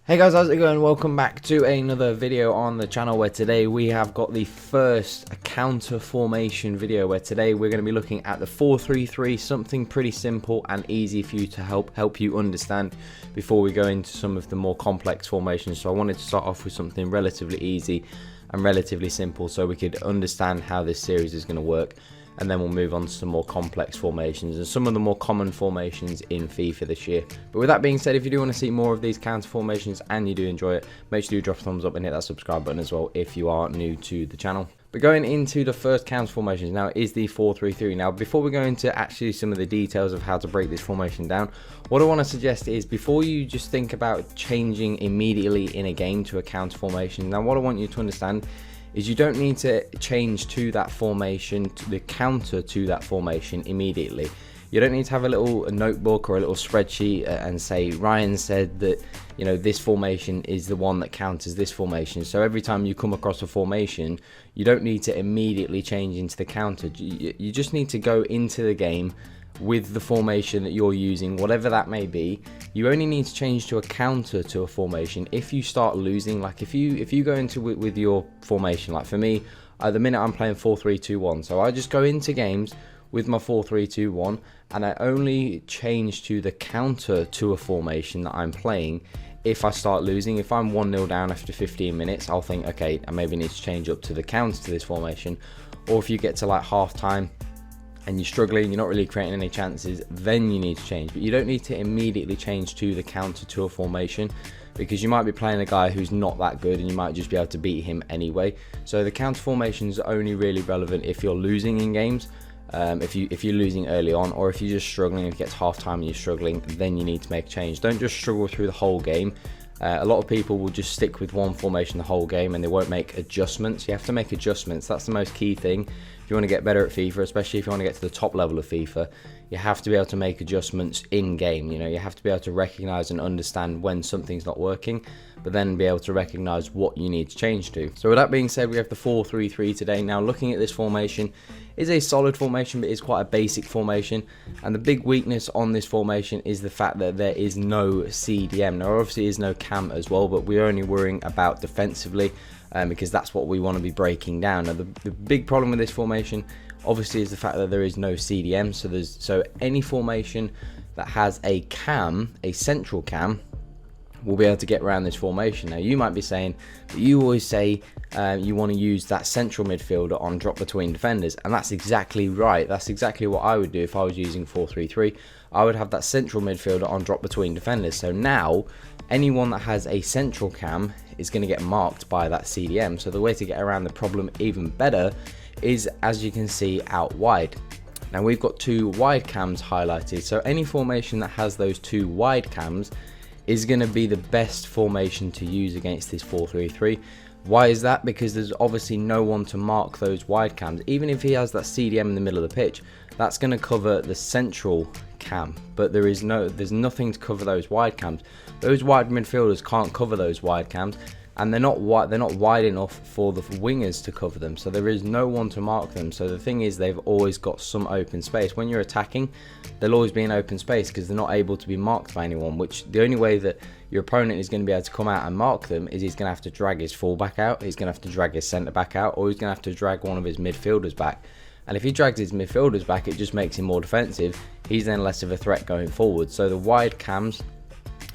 Hey guys, how's it going? Welcome back to another video on the channel where today we have got the first counter formation video where today we're going to be looking at the 4-3-3, something pretty simple and easy for you to help you understand before we go into some of the more complex formations. So I wanted to start off with something relatively easy and relatively simple so we could understand how this series is going to work. And then we'll move on to some more complex formations and some of the more common formations in FIFA this year. But with that being said, if you do want to see more of these counter formations and you do enjoy it, make sure you drop a thumbs up and hit that subscribe button as well if you are new to the channel. But going into the first counter formations now is the 4-3-3. Now before we go into actually some of the details of how to break this formation down, what I want to suggest is before you just think about changing immediately in a game to a counter formation, now what I want you to understand is you don't need to change to that formation, to the counter to that formation immediately. You don't need to have a little notebook or a little spreadsheet and say Ryan said that, you know, this formation is the one that counters this formation. So every time you come across a formation, you don't need to immediately change into the counter. You just need to go into the game with the formation that you're using, whatever that may be. You only need to change to a counter to a formation if you start losing. Like if you go into it with your formation, like for me at the minute I'm playing 4-3-2-1, so I just go into games with my 4-3-2-1 and I only change to the counter to a formation that I'm playing if I start losing. If I'm 1-0 down after 15 minutes, I'll think, okay, I maybe need to change up to the counter to this formation. Or if you get to like half time and you're struggling, you're not really creating any chances, then you need to change. But you don't need to immediately change to the counter to a formation because you might be playing a guy who's not that good and you might just be able to beat him anyway. So the counter formations are only really relevant if you're losing in games, if you're losing early on, or if you're just struggling, if it gets half time and you're struggling, then you need to make a change. Don't just struggle through the whole game. A lot of people will just stick with one formation the whole game and they won't make adjustments. You have to make adjustments. That's the most key thing. If you want to get better at FIFA, especially if you want to get to the top level of FIFA, you have to be able to make adjustments in game. You know, you have to be able to recognize and understand when something's not working, but then be able to recognize what you need to change to. So with that being said, we have the 4-3-3 today. Now looking at this formation, is a solid formation, but it's quite a basic formation. And the big weakness on this formation is the fact that there is no CDM. Now obviously is no cam as well, but we're only worrying about defensively because that's what we want to be breaking down. Now the big problem with this formation obviously is the fact that there is no CDM. So any formation that has a cam, a central cam, will be able to get around this formation. Now you might be saying, but you always say you want to use that central midfielder on drop between defenders, and that's exactly right. That's exactly what I would do if I was using 4-3-3. I would have that central midfielder on drop between defenders. So now anyone that has a central cam is going to get marked by that CDM. So the way to get around the problem even better is, as you can see, out wide. Now we've got two wide cams highlighted, so any formation that has those two wide cams is going to be the best formation to use against this 4-3-3. Why is that? Because there's obviously no one to mark those wide cams. Even if he has that CDM in the middle of the pitch, that's going to cover the central cam, but there's nothing to cover those wide cams. Those wide midfielders can't cover those wide cams, and they're not wide enough for the wingers to cover them, so there is no one to mark them. So the thing is, they've always got some open space. When you're attacking, there'll always be an open space because they're not able to be marked by anyone, which the only way that your opponent is going to be able to come out and mark them is he's going to have to drag his fullback out, he's going to have to drag his centre back out, or he's going to have to drag one of his midfielders back. And if he drags his midfielders back, it just makes him more defensive. He's then less of a threat going forward. So the wide cams,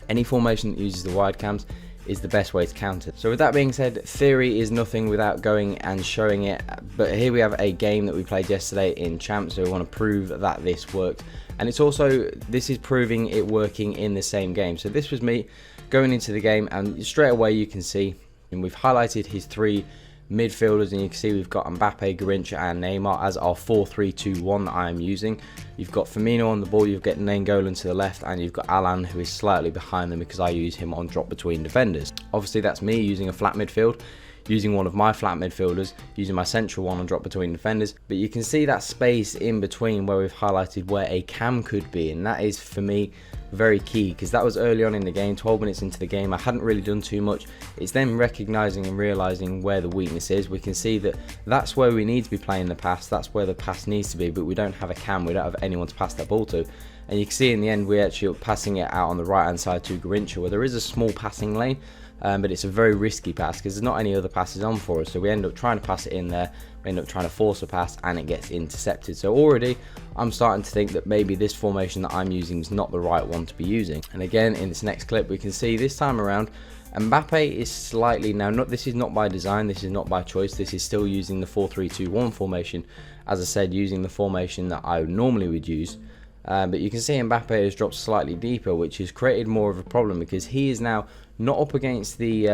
any formation that uses the wide cams, is the best way to counter. So with that being said, theory is nothing without going and showing it. But here we have a game that we played yesterday in Champs, so we want to prove that this worked. And it's also, this is proving it working in the same game. So this was me going into the game, and straight away you can see, and we've highlighted his three midfielders, and you can see we've got Mbappe, Garrincha and Neymar as our 4-3-2-1 that I am using. You've got Firmino on the ball, you've got Nainggolan to the left, and you've got Alan, who is slightly behind them because I use him on drop between defenders. Obviously that's me using a flat midfield, using one of my flat midfielders, using my central one on drop between defenders. But you can see that space in between where we've highlighted where a cam could be, and that is for me very key because that was early on in the game, 12 minutes into the game. I hadn't really done too much. It's then recognizing and realizing where the weakness is. We can see that that's where we need to be playing the pass, that's where the pass needs to be, but we don't have a cam, we don't have anyone to pass that ball to. And you can see in the end we actually are passing it out on the right hand side to Garrincha, where there is a small passing lane, but it's a very risky pass because there's not any other passes on for us. So we end up trying to pass it in there, we end up trying to force a pass, and it gets intercepted. So already I'm starting to think that maybe this formation that I'm using is not the right one to be using. And again, in this next clip we can see this time around Mbappe is slightly, now this is not by design, this is not by choice, this is still using the 4-3-2-1 formation, as I said, using the formation that I normally would use. But you can see Mbappe has dropped slightly deeper, which has created more of a problem because he is now not up against the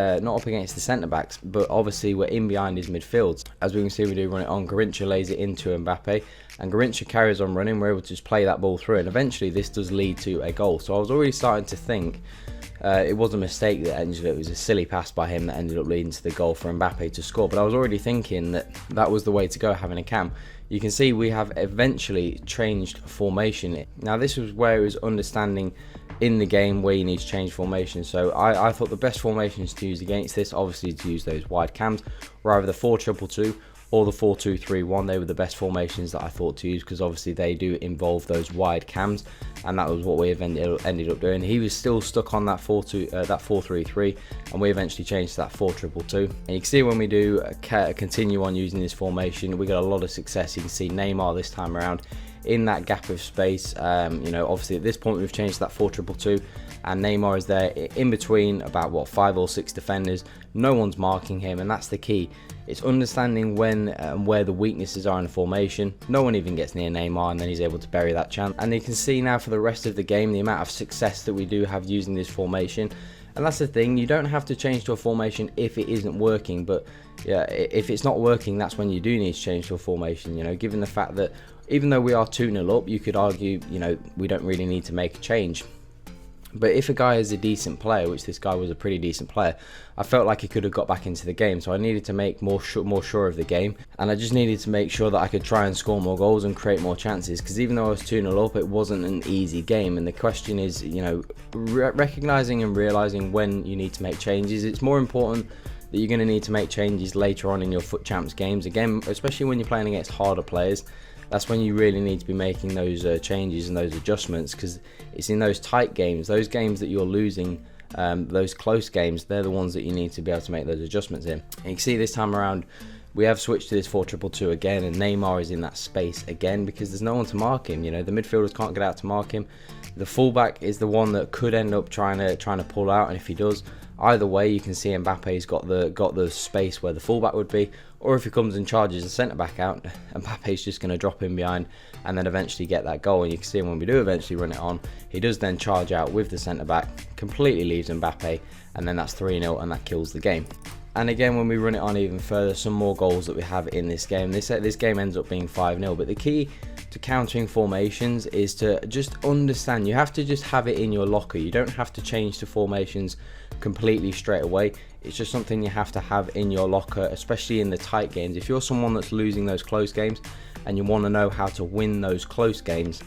centre backs, but obviously we're in behind his midfield. As we can see, we do run it on. Garrincha lays it into Mbappe, and Garrincha carries on running. We're able to just play that ball through, and eventually this does lead to a goal. So I was already starting to think it was a mistake that ended up, it was a silly pass by him that ended up leading to the goal for Mbappe to score. But I was already thinking that that was the way to go, having a cam. You can see we have eventually changed formation. Now this was where it was understanding in the game where you need to change formation. So I thought the best formations to use against this, obviously to use those wide cams, were either the 4-2-2-2 or the 4-2-3-1. They were the best formations that I thought to use because obviously they do involve those wide cams, and that was what we ended up doing. He was still stuck on that 4-3-3, and we eventually changed to that 4-2-2-2. And you can see when we do continue on using this formation, we got a lot of success. You can see Neymar this time around in that gap of space. You know, obviously at this point we've changed to that 4-2-2-2, and Neymar is there in between about what 5 or 6 defenders. No one's marking him, and that's the key. It's understanding when and where the weaknesses are in the formation. No one even gets near Neymar, and then he's able to bury that chance. And you can see now for the rest of the game the amount of success that we do have using this formation. And that's the thing, you don't have to change to a formation if it isn't working, but yeah, if it's not working, that's when you do need to change to a formation. You know, given the fact that even though we are 2-0 up, you could argue, you know, we don't really need to make a change. But if a guy is a decent player, which this guy was a pretty decent player, I felt like he could have got back into the game. So I needed to make more sure of the game, and I just needed to make sure that I could try and score more goals and create more chances. Because even though I was 2-0 up, it wasn't an easy game. And the question is, you know, recognizing and realizing when you need to make changes. It's more important that you're going to need to make changes later on in your Foot Champs games. Again, especially when you're playing against harder players. That's when you really need to be making those changes and those adjustments, because it's in those tight games, those games that you're losing, those close games, they're the ones that you need to be able to make those adjustments in. And you can see this time around, we have switched to this 4-2-2-2 again, and Neymar is in that space again because there's no one to mark him. You know, the midfielders can't get out to mark him. The fullback is the one that could end up trying to pull out, and if he does, either way, you can see Mbappe's got the space where the fullback would be, or if he comes and charges the centre back out, Mbappe's just going to drop in behind and then eventually get that goal. And you can see when we do eventually run it on, he does then charge out with the centre back, completely leaves Mbappe, and then that's 3-0, and that kills the game. And again, when we run it on even further, some more goals that we have in this game. This game ends up being 5-0, but the key to countering formations is to just understand. You have to just have it in your locker. You don't have to change to formations completely straight away. It's just something you have to have in your locker, especially in the tight games. If you're someone that's losing those close games and you want to know how to win those close games,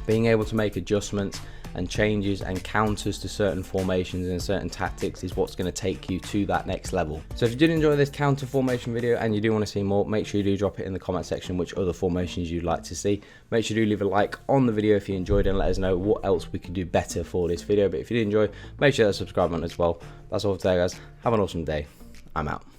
being able to make adjustments and changes and counters to certain formations and certain tactics is what's going to take you to that next level. So if you did enjoy this counter formation video and you do want to see more, make sure you do drop it in the comment section which other formations you'd like to see. Make sure you do leave a like on the video if you enjoyed it, and let us know what else we could do better for this video. But if you did enjoy, make sure to subscribe on as well. That's all for today, guys. Have an awesome day. I'm out.